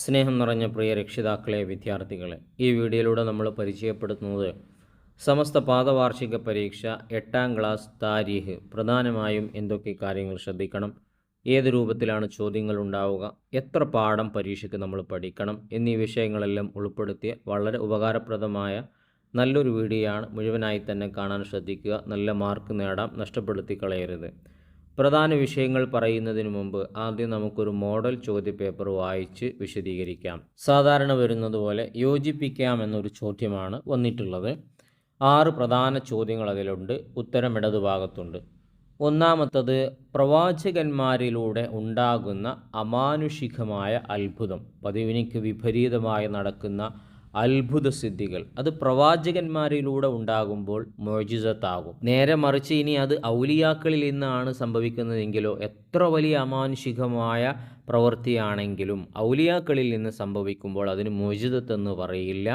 സ്നേഹം നിറഞ്ഞ പ്രിയ രക്ഷിതാക്കളെ, വിദ്യാർത്ഥികളെ, ഈ വീഡിയോയിലൂടെ നമ്മൾ പരിചയപ്പെടുത്തുന്നത് സമസ്ത പാദവാർഷിക പരീക്ഷ 8ാം ക്ലാസ് താരീഖ് പ്രധാനമായും എന്തൊക്കെ കാര്യങ്ങൾ ശ്രദ്ധിക്കണം, ഏത് രൂപത്തിലാണ് ചോദ്യങ്ങൾ ഉണ്ടാവുക, എത്ര പാഠം പരീക്ഷയ്ക്ക് നമ്മൾ പഠിക്കണം എന്നീ വിഷയങ്ങളെല്ലാം ഉൾപ്പെടുത്തിയ വളരെ ഉപകാരപ്രദമായ നല്ലൊരു വീഡിയോ ആണ്. മുഴുവനായി തന്നെ കാണാൻ ശ്രദ്ധിക്കുക. നല്ല മാർക്ക് നേടാം, നഷ്ടപ്പെടുത്തി കളയരുത്. പ്രധാന വിഷയങ്ങൾ പറയുന്നതിന് മുമ്പ് ആദ്യം നമുക്കൊരു മോഡൽ ചോദ്യപേപ്പർ വായിച്ച് വിശദീകരിക്കാം. സാധാരണ വരുന്നത് പോലെ യോജിപ്പിക്കാം എന്നൊരു ചോദ്യമാണ് വന്നിട്ടുള്ളത്. 6 പ്രധാന ചോദ്യങ്ങൾ അതിലുണ്ട്. ഉത്തരം ഇടതുഭാഗത്തുണ്ട്. ഒന്നാമത്തത്, പ്രവാചകന്മാരിലൂടെ ഉണ്ടാകുന്ന അമാനുഷികമായ അത്ഭുതം, പതിവിനിക്ക് വിപരീതമായി നടക്കുന്ന അത്ഭുത സിദ്ധികൾ, അത് പ്രവാചകന്മാരിലൂടെ ഉണ്ടാകുമ്പോൾ മുഅ്ജിസത്താകും. നേരെ മറിച്ച് ഇനി അത് ഔലിയാക്കളിൽ നിന്നാണ് സംഭവിക്കുന്നതെങ്കിലോ, എത്ര വലിയ അമാനുഷികമായ പ്രവൃത്തിയാണെങ്കിലും ഔലിയാക്കളിൽ നിന്ന് സംഭവിക്കുമ്പോൾ അതിന് മുഅ്ജിസത്തെന്ന് പറയില്ല.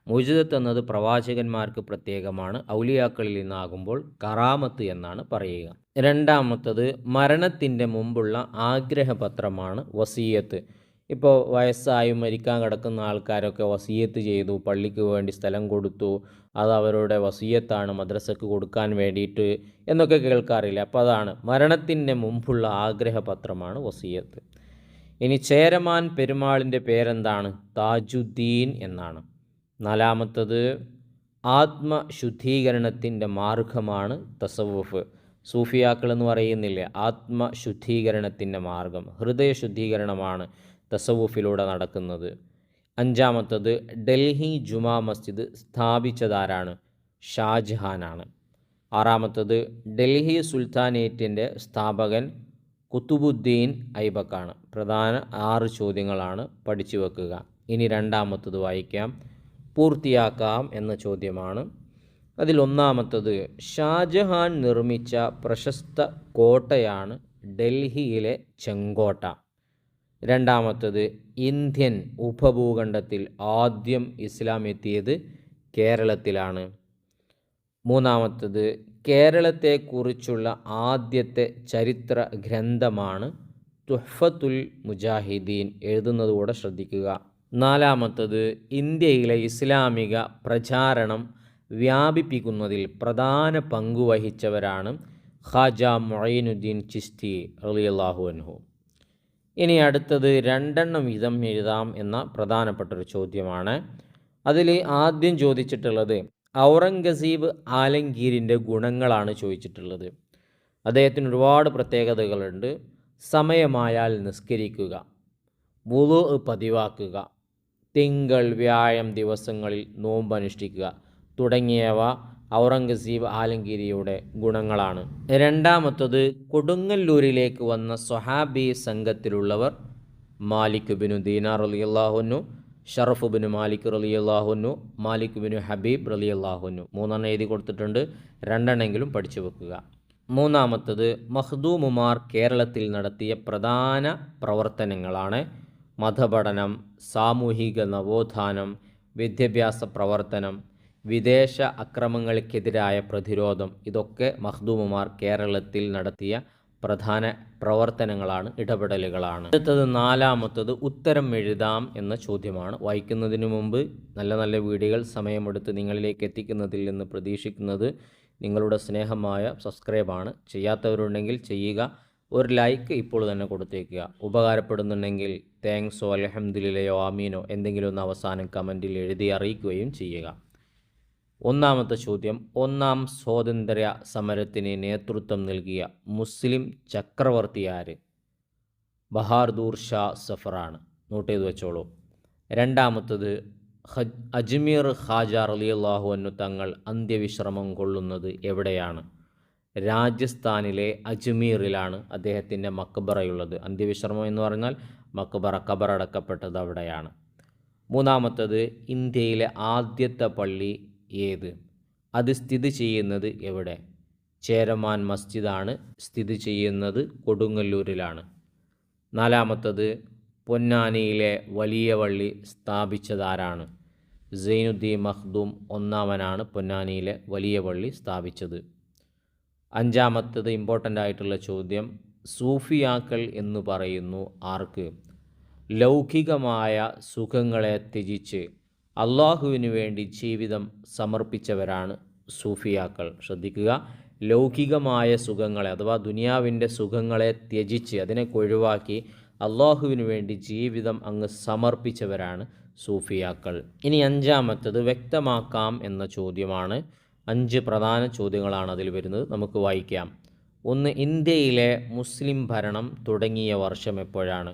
മുഅ്ജിസത്ത് എന്നത് പ്രവാചകന്മാർക്ക് പ്രത്യേകമാണ്. ഔലിയാക്കളിൽ നിന്നാകുമ്പോൾ കറാമത്ത് എന്നാണ് പറയുക. രണ്ടാമത്തത്, മരണത്തിൻ്റെ മുമ്പുള്ള ആഗ്രഹപത്രമാണ് വസിയത്ത്. ഇപ്പോൾ വയസ്സായും മരിക്കാൻ കിടക്കുന്ന ആൾക്കാരൊക്കെ വസിയത്ത് ചെയ്തു, പള്ളിക്ക് വേണ്ടി സ്ഥലം കൊടുത്തു, അത് അവരുടെ വസിയത്താണ് മദ്രസക്ക് കൊടുക്കാൻ വേണ്ടിയിട്ട് എന്നൊക്കെ കേൾക്കാറില്ല. അപ്പോൾ അതാണ് മരണത്തിൻ്റെ മുമ്പുള്ള ആഗ്രഹപത്രമാണ് വസിയത്ത്. ഇനി ചേരമാൻ പെരുമാളിൻ്റെ പേരെന്താണ്? താജുദ്ദീൻ എന്നാണ്. നാലാമത്തത്, ആത്മശുദ്ധീകരണത്തിൻ്റെ മാർഗമാണ് തസവുഫ്. സൂഫിയാക്കൾ എന്ന് പറയുന്നില്ലേ, ആത്മശുദ്ധീകരണത്തിൻ്റെ മാർഗം, ഹൃദയശുദ്ധീകരണമാണ് തസവുഫിലൂടെ നടക്കുന്നത്. അഞ്ചാമത്തത്, ഡൽഹി ജുമാ മസ്ജിദ് സ്ഥാപിച്ചതാരാണ്? ഷാജഹാനാണ്. ആറാമത്തത്, ഡൽഹി സുൽത്താനേറ്റിൻ്റെ സ്ഥാപകൻ കുത്തുബുദ്ദീൻ ഐബക്കാണ്. പ്രധാന 6 ചോദ്യങ്ങളാണ്, പഠിച്ചു വെക്കുക. ഇനി രണ്ടാമത്തത് വായിക്കാം. പൂർത്തിയാക്കാം എന്ന ചോദ്യമാണ്. അതിലൊന്നാമത്തത്, ഷാജഹാൻ നിർമ്മിച്ച പ്രശസ്ത കോട്ടയാണ് ഡൽഹിയിലെ ചെങ്കോട്ട. രണ്ടാമത്തത്, ഇന്ത്യൻ ഉപഭൂഖണ്ഡത്തിൽ ആദ്യം ഇസ്ലാം എത്തിയത് കേരളത്തിലാണ്. മൂന്നാമത്തത്, കേരളത്തെക്കുറിച്ചുള്ള ആദ്യത്തെ ചരിത്ര ഗ്രന്ഥമാണ് തുഹ്ഫത്തുൽ മുജാഹിദീൻ. എഴുതുന്നതുകൂടെ ശ്രദ്ധിക്കുക. നാലാമത്തത്, ഇന്ത്യയിലെ ഇസ്ലാമിക പ്രചാരണം വ്യാപിപ്പിക്കുന്നതിൽ പ്രധാന പങ്കുവഹിച്ചവരാണ് ഖാജ മുഈനുദ്ദീൻ ചിശ്തി റളിയല്ലാഹു അൻഹു. ഇനി അടുത്തത് 2 വീതം എഴുതാം എന്ന പ്രധാനപ്പെട്ടൊരു ചോദ്യമാണ്. അതിൽ ആദ്യം ചോദിച്ചിട്ടുള്ളത് ഔറംഗസീബ് ആലംഗീരിൻ്റെ ഗുണങ്ങളാണ് ചോദിച്ചിട്ടുള്ളത്. അദ്ദേഹത്തിന് ഒരുപാട് പ്രത്യേകതകളുണ്ട്. സമയമായാൽ നിസ്കരിക്കുക, വുളു പതിവാക്കുക, തിങ്കൾ വ്യാഴം ദിവസങ്ങളിൽ നോമ്പ് അനുഷ്ഠിക്കുക തുടങ്ങിയവ ഔറംഗസീബ് ആലംഗീരിയുടെ ഗുണങ്ങളാണ്. രണ്ടാമത്തത്, കൊടുങ്ങല്ലൂരിലേക്ക് വന്ന സ്വഹാബി സംഘത്തിലുള്ളവർ മാലിക് ബിനു ദീനാർ റളിയല്ലാഹു അൻഹു, ഷറഫ് ബിനു മാലിക് റളിയല്ലാഹു അൻഹു, മാലിക് ബിനു ഹബീബ് റളിയല്ലാഹു അൻഹു. 3 എഴുതി കൊടുത്തിട്ടുണ്ട്, 2 പഠിച്ചു വെക്കുക. മൂന്നാമത്തത്, മഖ്ദൂമുമാർ കേരളത്തിൽ നടത്തിയ പ്രധാന പ്രവർത്തനങ്ങളാണ് മതപഠനം, സാമൂഹിക നവോത്ഥാനം, വിദ്യാഭ്യാസ പ്രവർത്തനം, വിദേശ അക്രമങ്ങൾക്കെതിരായ പ്രതിരോധം. ഇതൊക്കെ മഖ്ദൂമുമാർ കേരളത്തിൽ നടത്തിയ പ്രധാന പ്രവർത്തനങ്ങളാണ്, ഇടപെടലുകളാണ്. അടുത്തത് നാലാമത്തത്, ഉത്തരം എഴുതാം എന്ന ചോദ്യമാണ്. വായിക്കുന്നതിന് മുമ്പ് നല്ല നല്ല വീഡിയോകൾ സമയമെടുത്ത് നിങ്ങളിലേക്ക് എത്തിക്കുന്നതിൽ നിന്ന് പ്രതീക്ഷിക്കുന്നത് നിങ്ങളുടെ സ്നേഹമായ സബ്സ്ക്രൈബാണ്. ചെയ്യാത്തവരുണ്ടെങ്കിൽ ചെയ്യുക. ഒരു ലൈക്ക് ഇപ്പോൾ തന്നെ കൊടുത്തേക്കുക. ഉപകാരപ്പെടുന്നുണ്ടെങ്കിൽ താങ്ക്സോ അൽഹംദുലില്ലയോ ആമീനോ എന്തെങ്കിലും ഒന്ന് അവസാനം കമൻറ്റിൽ എഴുതി അറിയിക്കുകയും ചെയ്യുക. ഒന്നാമത്തെ ചോദ്യം, 1ാം സ്വാതന്ത്ര്യ സമരത്തിന് നേതൃത്വം നൽകിയ മുസ്ലിം ചക്രവർത്തി ആര്? ബഹാദൂർ ഷാ സഫറാണ്. നോട്ട് ചെയ്ത് വെച്ചോളൂ. രണ്ടാമത്തത്, അജ്മീർ ഖാജ റളിയല്ലാഹു അൻഹു തങ്ങൾ അന്ത്യവിശ്രമം കൊള്ളുന്നത് എവിടെയാണ്? രാജസ്ഥാനിലെ അജ്മീറിലാണ് അദ്ദേഹത്തിൻ്റെ മക്ബറയുള്ളത്. അന്ത്യവിശ്രമം എന്ന് പറഞ്ഞാൽ മക്ബറ, ഖബറടക്കപ്പെട്ടത് അവിടെയാണ്. മൂന്നാമത്തത്, ഇന്ത്യയിലെ ആദ്യത്തെ പള്ളി ഏത്? അത് സ്ഥിതി ചെയ്യുന്നത് എവിടെ? ചേരമാൻ മസ്ജിദാണ് സ്ഥിതി ചെയ്യുന്നത്, കൊടുങ്ങല്ലൂരിലാണ്. നാലാമത്തത്, പൊന്നാനിയിലെ വലിയ പള്ളി സ്ഥാപിച്ചതാരാണ്? സൈനുദ്ദീൻ മഖ്ദൂം 1 പൊന്നാനിയിലെ വലിയ പള്ളി സ്ഥാപിച്ചത്. അഞ്ചാമത്തത് ഇമ്പോർട്ടൻ്റ് ആയിട്ടുള്ള ചോദ്യം, സൂഫിയാക്കൾ എന്ന് പറയുന്നു ആർക്ക്? ലൗകികമായ സുഖങ്ങളെ ത്യജിച്ച് അള്ളാഹുവിന് വേണ്ടി ജീവിതം സമർപ്പിച്ചവരാണ് സൂഫിയാക്കൾ. ശ്രദ്ധിക്കുക, ലൗകികമായ സുഖങ്ങളെ അഥവാ ദുനിയാവിൻ്റെ സുഖങ്ങളെ ത്യജിച്ച് അതിനെ ഒഴിവാക്കി അള്ളാഹുവിന് വേണ്ടി ജീവിതം അങ്ങ് സമർപ്പിച്ചവരാണ് സൂഫിയാക്കൾ. ഇനി അഞ്ചാമത്തത് വ്യക്തമാക്കാം എന്ന ചോദ്യമാണ്. 5 പ്രധാന ചോദ്യങ്ങളാണ് അതിൽ വരുന്നത്. നമുക്ക് വായിക്കാം. ഒന്ന്, ഇന്ത്യയിലെ മുസ്ലിം ഭരണം തുടങ്ങിയ വർഷം എപ്പോഴാണ്?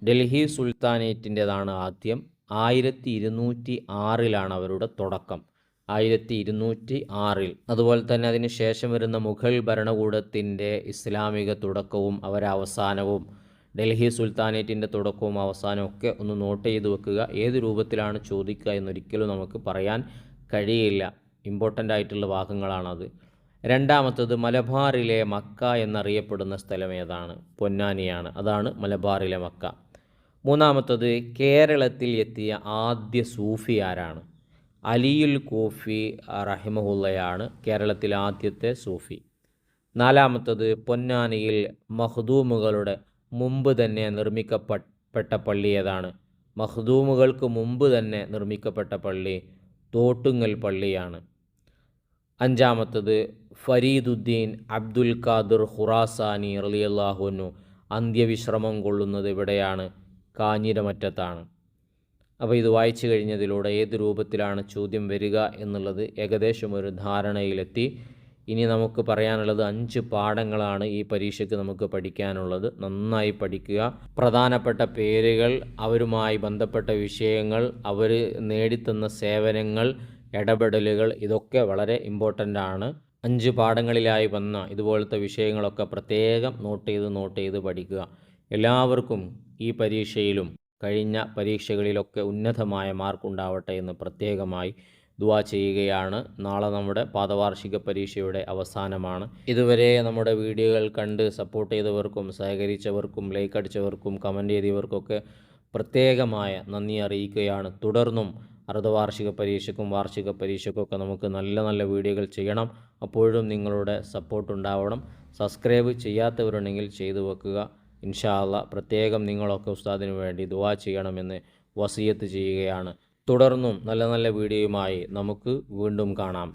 ഡൽഹി സുൽത്താനേറ്റിൻ്റെതാണ് ആദ്യം. 1206 അവരുടെ തുടക്കം. 1206. അതുപോലെ തന്നെ അതിന് ശേഷം വരുന്ന മുഗൾ ഭരണകൂടത്തിൻ്റെ ഇസ്ലാമിക തുടക്കവും അവരവസാനവും, ഡൽഹി സുൽത്താനേറ്റിൻ്റെ തുടക്കവും അവസാനവും ഒക്കെ ഒന്ന് നോട്ട് ചെയ്ത് വെക്കുക. ഏത് രൂപത്തിലാണ് ചോദിക്കുക എന്നൊരിക്കലും നമുക്ക് പറയാൻ കഴിയില്ല. ഇമ്പോർട്ടൻ്റ് ആയിട്ടുള്ള ഭാഗങ്ങളാണത്. രണ്ടാമത്തത്, മലബാറിലെ മക്ക എന്നറിയപ്പെടുന്ന സ്ഥലം ഏതാണ്? പൊന്നാനിയാണ്. അതാണ് മലബാറിലെ മക്ക. മൂന്നാമത്തത്, കേരളത്തിൽ എത്തിയ ആദ്യ സൂഫി ആരാണ്? അലിയുൽ കൂഫി റഹിമഹുള്ളയാണ് കേരളത്തിലെ ആദ്യത്തെ സൂഫി. നാലാമത്തത്, പൊന്നാനിയിൽ മഖ്ദൂമുകളുടെ മുമ്പ് തന്നെ നിർമ്മിക്കപ്പെട്ട പള്ളി ഏതാണ്? മഖ്ദൂമുകൾക്ക് മുമ്പ് തന്നെ നിർമ്മിക്കപ്പെട്ട പള്ളി തോട്ടുങ്ങൽ പള്ളിയാണ്. അഞ്ചാമത്തത്, ഫരീദുദ്ദീൻ അബ്ദുൽ ഖാദിർ ഖുറാസാനി റളിയല്ലാഹു അൻഹു അന്ത്യവിശ്രമം കൊള്ളുന്നത് എവിടെയാണ്? കാഞ്ഞിരമറ്റത്താണ്. അപ്പോൾ ഇത് വായിച്ചു കഴിഞ്ഞതിലൂടെ ഏത് രൂപത്തിലാണ് ചോദ്യം വരിക എന്നുള്ളത് ഏകദേശം ഒരു ധാരണയിലെത്തി. ഇനി നമുക്ക് പറയാനുള്ളത് 5 പാഠങ്ങളാണ് ഈ പരീക്ഷയ്ക്ക് നമുക്ക് പഠിക്കാനുള്ളത്. നന്നായി പഠിക്കുക. പ്രധാനപ്പെട്ട പേരുകൾ, അവരുമായി ബന്ധപ്പെട്ട വിഷയങ്ങൾ, അവർ നേടിത്തന്ന സേവനങ്ങൾ, ഇടപെടലുകൾ, ഇതൊക്കെ വളരെ ഇമ്പോർട്ടൻ്റ് ആണ്. 5 പാഠങ്ങളിലായി വന്ന ഇതുപോലത്തെ വിഷയങ്ങളൊക്കെ പ്രത്യേകം നോട്ട് ചെയ്ത് പഠിക്കുക. എല്ലാവർക്കും ഈ പരീക്ഷയിലും കഴിഞ്ഞ പരീക്ഷകളിലൊക്കെ ഉന്നതമായ മാർക്കുണ്ടാവട്ടെ എന്ന് പ്രത്യേകമായി ദുആ ചെയ്യുകയാണ്. നാളെ നമ്മുടെ പാദവാർഷിക പരീക്ഷയുടെ അവസാനമാണ്. ഇതുവരെ നമ്മുടെ വീഡിയോകൾ കണ്ട് സപ്പോർട്ട് ചെയ്തവർക്കും സഹകരിച്ചവർക്കും ലൈക്ക് അടിച്ചവർക്കും കമൻറ്റ് ചെയ്തവർക്കൊക്കെ പ്രത്യേകമായ നന്ദി അറിയിക്കുകയാണ്. തുടർന്നും അർദ്ധവാർഷിക പരീക്ഷയ്ക്കും വാർഷിക പരീക്ഷയ്ക്കൊക്കെ നമുക്ക് നല്ല നല്ല വീഡിയോകൾ ചെയ്യണം. അപ്പോഴും നിങ്ങളുടെ സപ്പോർട്ട് ഉണ്ടാവണം. സബ്സ്ക്രൈബ് ചെയ്യാത്തവരുണ്ടെങ്കിൽ ചെയ്തു വെക്കുക. ഇൻഷാ അല്ലാഹ് പ്രത്യേകം നിങ്ങളൊക്കെ ഉസ്താദിന് വേണ്ടി ദുആ ചെയ്യണമെന്ന് വസിയത്ത് ചെയ്യുകയാണ്. തുടർന്നും നല്ല നല്ല വീഡിയോയുമായി നമുക്ക് വീണ്ടും കാണാം.